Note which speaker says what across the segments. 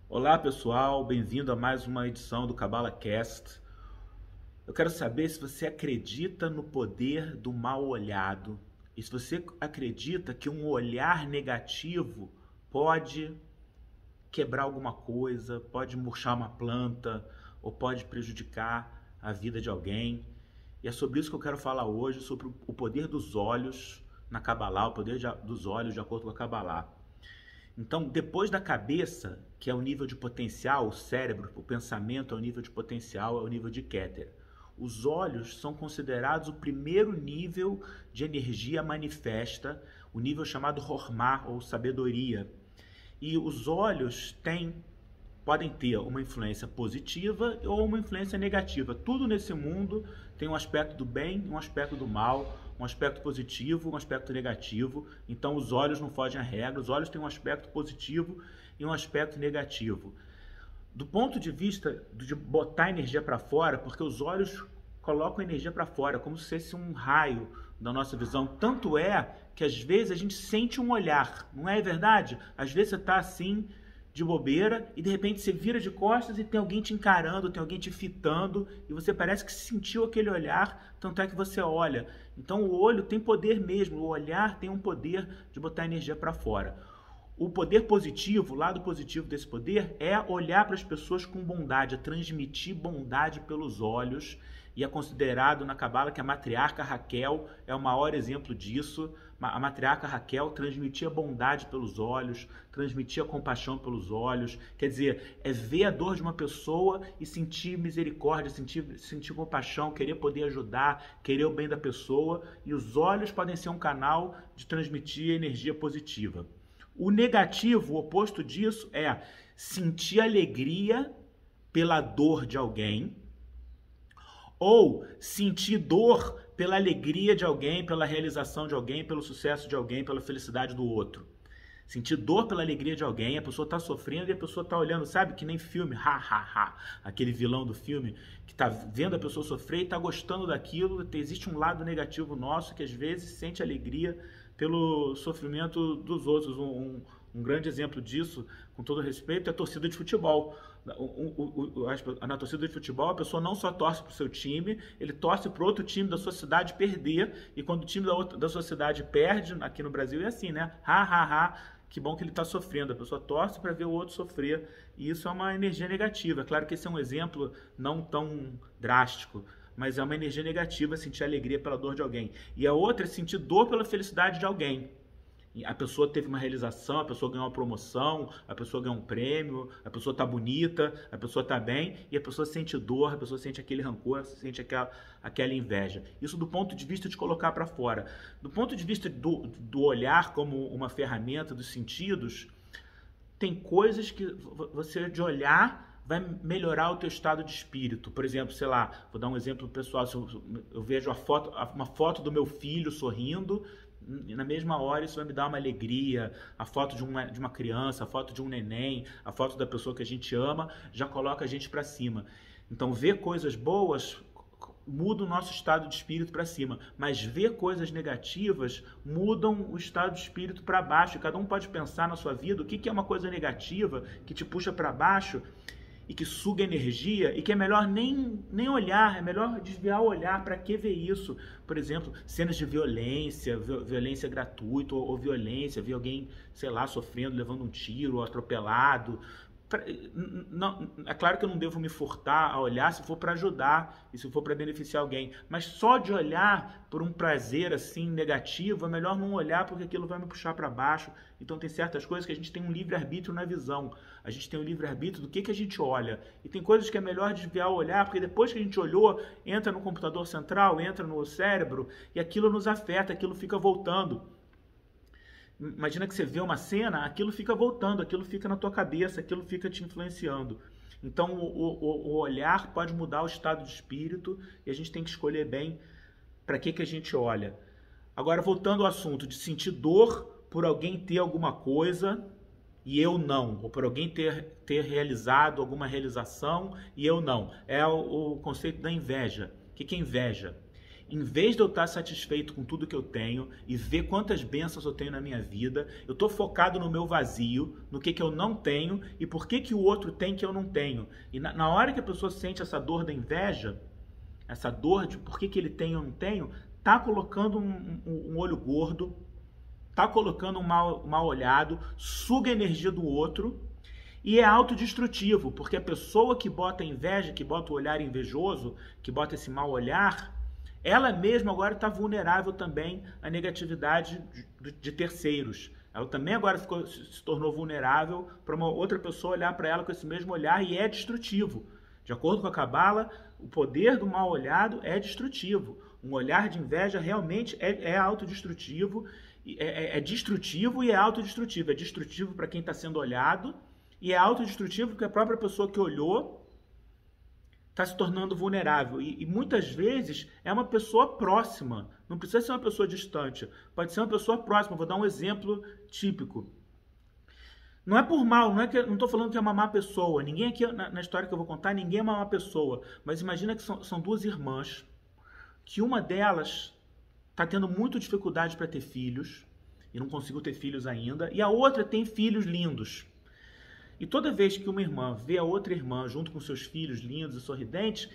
Speaker 1: Olá pessoal, bem-vindo a mais uma edição do Cabala Cast. Eu quero saber se você acredita no poder do mal olhado e se você acredita que um olhar negativo pode quebrar alguma coisa, pode murchar uma planta ou pode prejudicar a vida de alguém. E é sobre isso que eu quero falar hoje, sobre o poder dos olhos na Cabalá, o poder dos olhos de acordo com a Cabalá. Então, depois da cabeça, que é o nível de potencial, o cérebro, o pensamento é o nível de potencial, é o nível de Keter. Os olhos são considerados o primeiro nível de energia manifesta, o nível chamado Hormá, ou sabedoria. E os olhos podem ter uma influência positiva ou uma influência negativa. Tudo nesse mundo tem um aspecto do bem e um aspecto do mal, um aspecto positivo, um aspecto negativo. Então os olhos não fogem à regra, os olhos têm um aspecto positivo e um aspecto negativo. Do ponto de vista de botar energia para fora, porque os olhos colocam energia para fora, como se fosse um raio da nossa visão. Tanto é que às vezes a gente sente um olhar, não é verdade? Às vezes você está assim, de bobeira, e de repente você vira de costas e tem alguém te encarando, tem alguém te fitando, e você parece que sentiu aquele olhar, tanto é que você olha. Então o olho tem poder mesmo, o olhar tem um poder de botar energia para fora. O poder positivo, o lado positivo desse poder é olhar para as pessoas com bondade, é transmitir bondade pelos olhos, e é considerado na Cabala que a matriarca Raquel é o maior exemplo disso. A matriarca Raquel transmitia bondade pelos olhos, transmitia compaixão pelos olhos, quer dizer, é ver a dor de uma pessoa e sentir misericórdia, sentir compaixão, querer poder ajudar, querer o bem da pessoa, e os olhos podem ser um canal de transmitir energia positiva. O negativo, o oposto disso, é sentir alegria pela dor de alguém ou sentir dor pela alegria de alguém, pela realização de alguém, pelo sucesso de alguém, pela felicidade do outro. Sentir dor pela alegria de alguém, a pessoa está sofrendo e a pessoa está olhando, sabe? Que nem filme, aquele vilão do filme que está vendo a pessoa sofrer e está gostando daquilo. Existe um lado negativo nosso que às vezes sente alegria pelo sofrimento dos outros. Um grande exemplo disso, com todo respeito, é a torcida de futebol. Na torcida de futebol, a pessoa não só torce para o seu time, ele torce para o outro time da sua cidade perder, e quando o time da sua cidade perde, aqui no Brasil é assim, né? Que bom que ele está sofrendo. A pessoa torce para ver o outro sofrer, e isso é uma energia negativa. Claro que esse é um exemplo não tão drástico, mas é uma energia negativa sentir alegria pela dor de alguém. E a outra é sentir dor pela felicidade de alguém. A pessoa teve uma realização, a pessoa ganhou uma promoção, a pessoa ganhou um prêmio, a pessoa está bonita, a pessoa está bem, e a pessoa sente dor, a pessoa sente aquele rancor, sente aquela inveja. Isso do ponto de vista de colocar para fora. Do ponto de vista do olhar como uma ferramenta dos sentidos, tem coisas que você de olhar vai melhorar o teu estado de espírito. Por exemplo, sei lá, vou dar um exemplo pessoal, se eu vejo uma foto do meu filho sorrindo, na mesma hora isso vai me dar uma alegria. A foto de uma criança, a foto de um neném, a foto da pessoa que a gente ama, já coloca a gente para cima. Então ver coisas boas muda o nosso estado de espírito para cima, mas ver coisas negativas mudam o estado de espírito para baixo. Cada um pode pensar na sua vida o que é uma coisa negativa que te puxa para baixo e que suga energia, e que é melhor nem olhar, é melhor desviar o olhar. Para que ver isso? Por exemplo, cenas de violência, violência gratuita, ou violência, ver alguém, sei lá, sofrendo, levando um tiro, ou atropelado. Não, é claro que eu não devo me furtar a olhar se for para ajudar e se for para beneficiar alguém, mas só de olhar por um prazer assim negativo é melhor não olhar, porque aquilo vai me puxar para baixo. Então tem certas coisas que a gente tem um livre-arbítrio na visão, a gente tem um livre-arbítrio do que a gente olha, e tem coisas que é melhor desviar o olhar, porque depois que a gente olhou, entra no computador central, entra no cérebro, e aquilo nos afeta, aquilo fica voltando. Imagina que você vê uma cena, aquilo fica voltando, aquilo fica na tua cabeça, aquilo fica te influenciando. Então o olhar pode mudar o estado de espírito, e a gente tem que escolher bem para que a gente olha. Agora, voltando ao assunto de sentir dor por alguém ter alguma coisa e eu não, ou por alguém ter realizado alguma realização e eu não. É o conceito da inveja. O que é inveja? Em vez de eu estar satisfeito com tudo que eu tenho e ver quantas bênçãos eu tenho na minha vida, eu estou focado no meu vazio, no que eu não tenho e por que o outro tem que eu não tenho. E na hora que a pessoa sente essa dor da inveja, essa dor de por que ele tem e eu não tenho, tá colocando um olho gordo, tá colocando um mal olhado, suga a energia do outro e é autodestrutivo, porque a pessoa que bota a inveja, que bota o olhar invejoso, que bota esse mal olhar, ela mesma agora está vulnerável também à negatividade de terceiros. Ela também agora se tornou vulnerável para uma outra pessoa olhar para ela com esse mesmo olhar e é destrutivo. De acordo com a Cabala, o poder do mal olhado é destrutivo. Um olhar de inveja realmente é autodestrutivo, é destrutivo e é autodestrutivo. É destrutivo para quem está sendo olhado e é autodestrutivo porque a própria pessoa que olhou está se tornando vulnerável. E muitas vezes é uma pessoa próxima. Não precisa ser uma pessoa distante. Pode ser uma pessoa próxima. Vou dar um exemplo típico. Não é por mal, não estou falando que é uma má pessoa. Ninguém aqui, na história que eu vou contar, ninguém é uma má pessoa. Mas imagina que são duas irmãs, que uma delas está tendo muita dificuldade para ter filhos, e não conseguiu ter filhos ainda, e a outra tem filhos lindos. E toda vez que uma irmã vê a outra irmã junto com seus filhos lindos e sorridentes,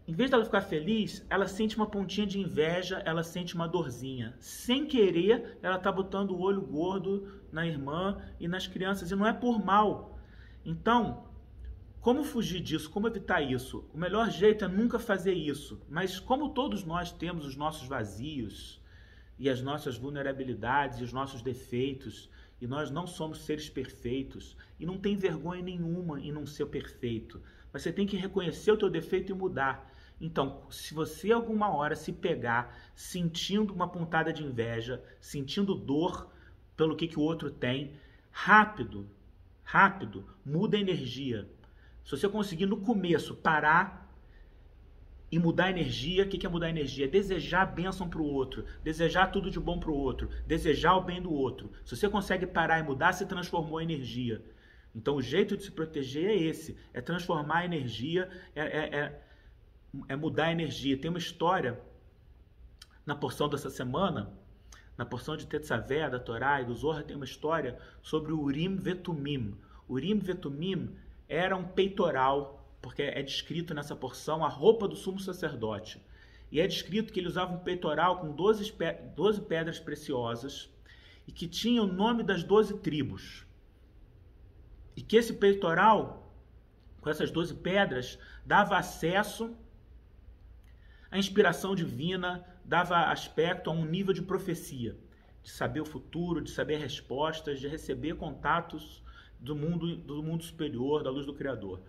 Speaker 1: em vez dela ficar feliz, ela sente uma pontinha de inveja, ela sente uma dorzinha. Sem querer, ela está botando o olho gordo na irmã e nas crianças, e não é por mal. Então, como fugir disso? Como evitar isso? O melhor jeito é nunca fazer isso. Mas como todos nós temos os nossos vazios e as nossas vulnerabilidades e os nossos defeitos, e nós não somos seres perfeitos, e não tem vergonha nenhuma em não ser perfeito, mas você tem que reconhecer o teu defeito e mudar. Então, se você alguma hora se pegar sentindo uma pontada de inveja, sentindo dor pelo que o outro tem, rápido, muda a energia. Se você conseguir no começo parar e mudar a energia, o que é mudar a energia? É desejar a bênção para o outro, desejar tudo de bom para o outro, desejar o bem do outro. Se você consegue parar e mudar, se transformou em energia. Então o jeito de se proteger é esse, é transformar a energia, é mudar a energia. Tem uma história na porção dessa semana, na porção de Tetzavé, da Torá e do Zohar, tem uma história sobre o Urim Vetumim. Urim Vetumim era um peitoral, porque é descrito nessa porção a roupa do sumo sacerdote. E é descrito que ele usava um peitoral com 12 pedras preciosas e que tinha o nome das 12 tribos. E que esse peitoral, com essas 12 pedras, dava acesso à inspiração divina, dava aspecto a um nível de profecia, de saber o futuro, de saber respostas, de receber contatos do mundo superior, da luz do Criador.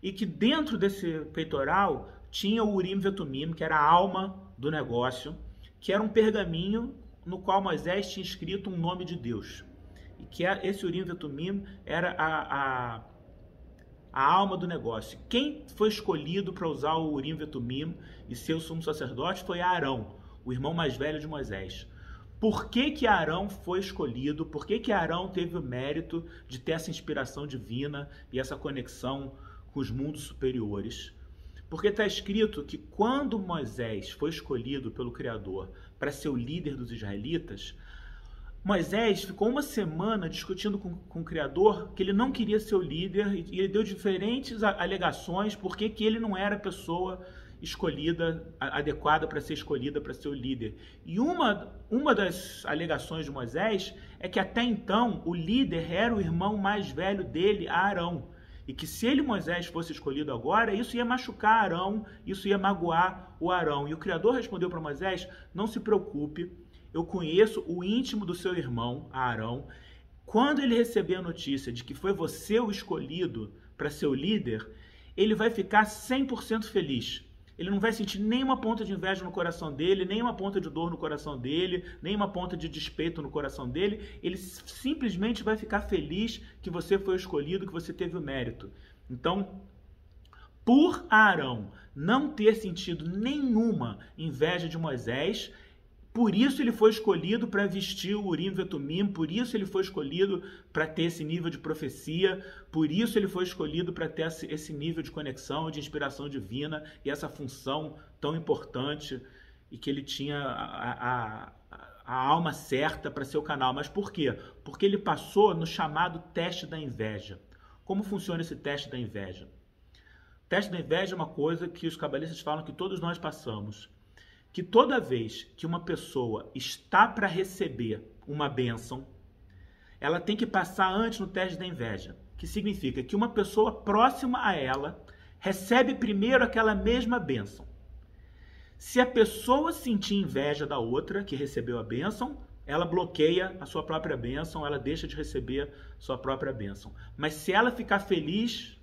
Speaker 1: E que dentro desse peitoral tinha o Urim Vetumim, que era a alma do negócio, que era um pergaminho no qual Moisés tinha escrito um nome de Deus. E que esse Urim Vetumim era a alma do negócio. Quem foi escolhido para usar o Urim Vetumim e ser o sumo sacerdote foi Arão, o irmão mais velho de Moisés. Por que Arão foi escolhido? Por que Arão teve o mérito de ter essa inspiração divina e essa conexão com os mundos superiores? Porque está escrito que quando Moisés foi escolhido pelo Criador para ser o líder dos israelitas, Moisés ficou uma semana discutindo com o Criador que ele não queria ser o líder e ele deu diferentes alegações porque que ele não era a pessoa escolhida, adequada para ser escolhida para ser o líder. E uma das alegações de Moisés é que até então o líder era o irmão mais velho dele, Arão. E que se ele, Moisés, fosse escolhido agora, isso ia machucar Arão, isso ia magoar o Arão. E o Criador respondeu para Moisés: não se preocupe, eu conheço o íntimo do seu irmão, Arão. Quando ele receber a notícia de que foi você o escolhido para ser o líder, ele vai ficar 100% feliz. Ele não vai sentir nenhuma ponta de inveja no coração dele, nenhuma ponta de dor no coração dele, nenhuma ponta de despeito no coração dele. Ele simplesmente vai ficar feliz que você foi escolhido, que você teve o mérito. Então, por Arão não ter sentido nenhuma inveja de Moisés, por isso ele foi escolhido para vestir o Urim Vetumim, por isso ele foi escolhido para ter esse nível de profecia, por isso ele foi escolhido para ter esse nível de conexão, de inspiração divina e essa função tão importante e que ele tinha a alma certa para ser o canal. Mas por quê? Porque ele passou no chamado teste da inveja. Como funciona esse teste da inveja? O teste da inveja é uma coisa que os cabalistas falam que todos nós passamos. Que toda vez que uma pessoa está para receber uma bênção, ela tem que passar antes no teste da inveja. Que significa que uma pessoa próxima a ela recebe primeiro aquela mesma bênção. Se a pessoa sentir inveja da outra que recebeu a bênção, ela bloqueia a sua própria bênção, ela deixa de receber sua própria bênção. Mas se ela ficar feliz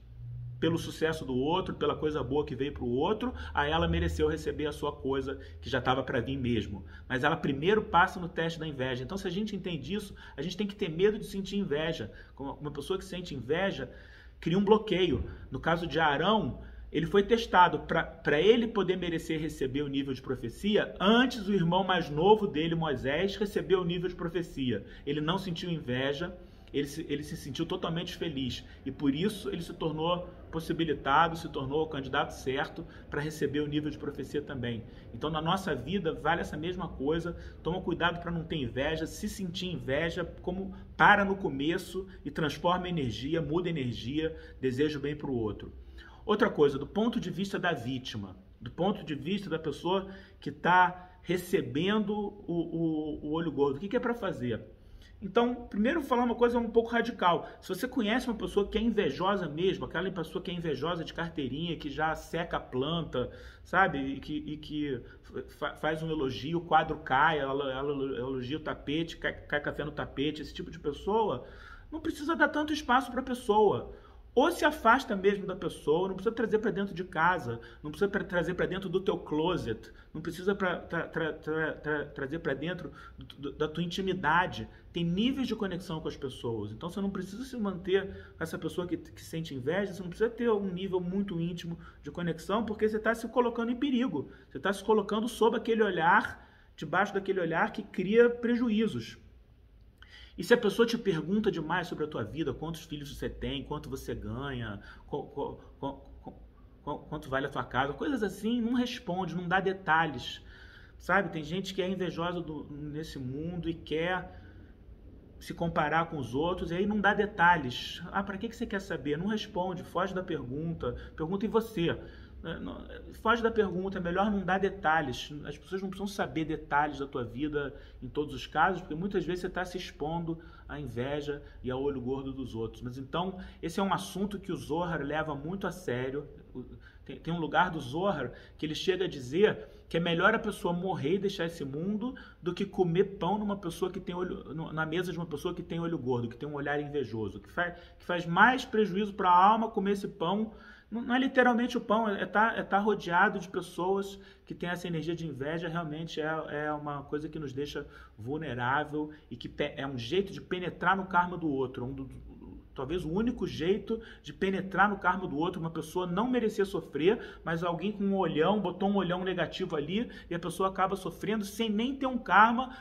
Speaker 1: pelo sucesso do outro, pela coisa boa que veio para o outro, aí ela mereceu receber a sua coisa que já estava para vir mesmo. Mas ela primeiro passa no teste da inveja. Então, se a gente entende isso, a gente tem que ter medo de sentir inveja. Uma pessoa que sente inveja cria um bloqueio. No caso de Arão, ele foi testado para ele poder merecer receber o nível de profecia. Antes, o irmão mais novo dele, Moisés, recebeu o nível de profecia. Ele não sentiu inveja, ele se sentiu totalmente feliz. E por isso ele se tornou possibilitado, se tornou o candidato certo para receber o nível de profecia também. Então, na nossa vida, vale essa mesma coisa. Toma cuidado para não ter inveja. Se sentir inveja, como para no começo e transforma energia, muda energia, deseja o bem para o outro. Outra coisa, do ponto de vista da vítima, do ponto de vista da pessoa que está recebendo o olho gordo, o que é para fazer? Então, primeiro vou falar uma coisa um pouco radical. Se você conhece uma pessoa que é invejosa mesmo, aquela pessoa que é invejosa de carteirinha, que já seca a planta, sabe? E que faz um elogio, o quadro cai, ela elogia o tapete, cai café no tapete, esse tipo de pessoa, não precisa dar tanto espaço para a pessoa. Ou se afasta mesmo da pessoa, não precisa trazer para dentro de casa, não precisa trazer para dentro do teu closet, não precisa trazer para dentro da tua intimidade. Tem níveis de conexão com as pessoas, então você não precisa se manter com essa pessoa que sente inveja, você não precisa ter um nível muito íntimo de conexão, porque você está se colocando em perigo, você está se colocando sob aquele olhar, debaixo daquele olhar que cria prejuízos. E se a pessoa te pergunta demais sobre a tua vida, quantos filhos você tem, quanto você ganha, quanto vale a tua casa, coisas assim, não responde, não dá detalhes, sabe? Tem gente que é invejosa nesse mundo e quer se comparar com os outros e aí não dá detalhes. Ah, para que você quer saber? Não responde, foge da pergunta, pergunta em você. Foge da pergunta, é melhor não dar detalhes. As pessoas não precisam saber detalhes da tua vida em todos os casos, porque muitas vezes você está se expondo à inveja e ao olho gordo dos outros. Mas então, esse é um assunto que o Zohar leva muito a sério. Tem um lugar do Zohar que ele chega a dizer que é melhor a pessoa morrer e deixar esse mundo do que comer pão numa pessoa que tem na mesa de uma pessoa que tem olho gordo, que tem um olhar invejoso, que faz mais prejuízo para a alma comer esse pão. Não é literalmente o pão, é tá rodeado de pessoas que têm essa energia de inveja, realmente é uma coisa que nos deixa vulnerável e que é um jeito de penetrar no karma do outro, talvez o único jeito de penetrar no karma do outro. Uma pessoa não merecia sofrer, mas alguém com um olhão, botou um olhão negativo ali e a pessoa acaba sofrendo sem nem ter um karma.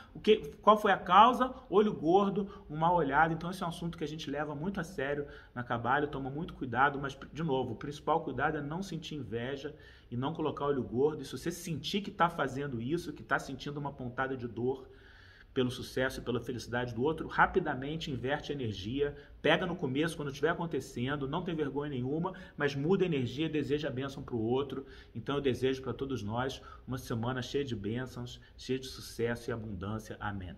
Speaker 1: Qual foi a causa? Olho gordo, um mal olhado. Então esse é um assunto que a gente leva muito a sério na Cabala, toma muito cuidado, mas de novo, o principal cuidado é não sentir inveja e não colocar olho gordo. E se você sentir que está fazendo isso, que está sentindo uma pontada de dor pelo sucesso e pela felicidade do outro, rapidamente inverte a energia, pega no começo, quando estiver acontecendo, não tem vergonha nenhuma, mas muda a energia, deseja a bênção para o outro. Então eu desejo para todos nós uma semana cheia de bênçãos, cheia de sucesso e abundância. Amém.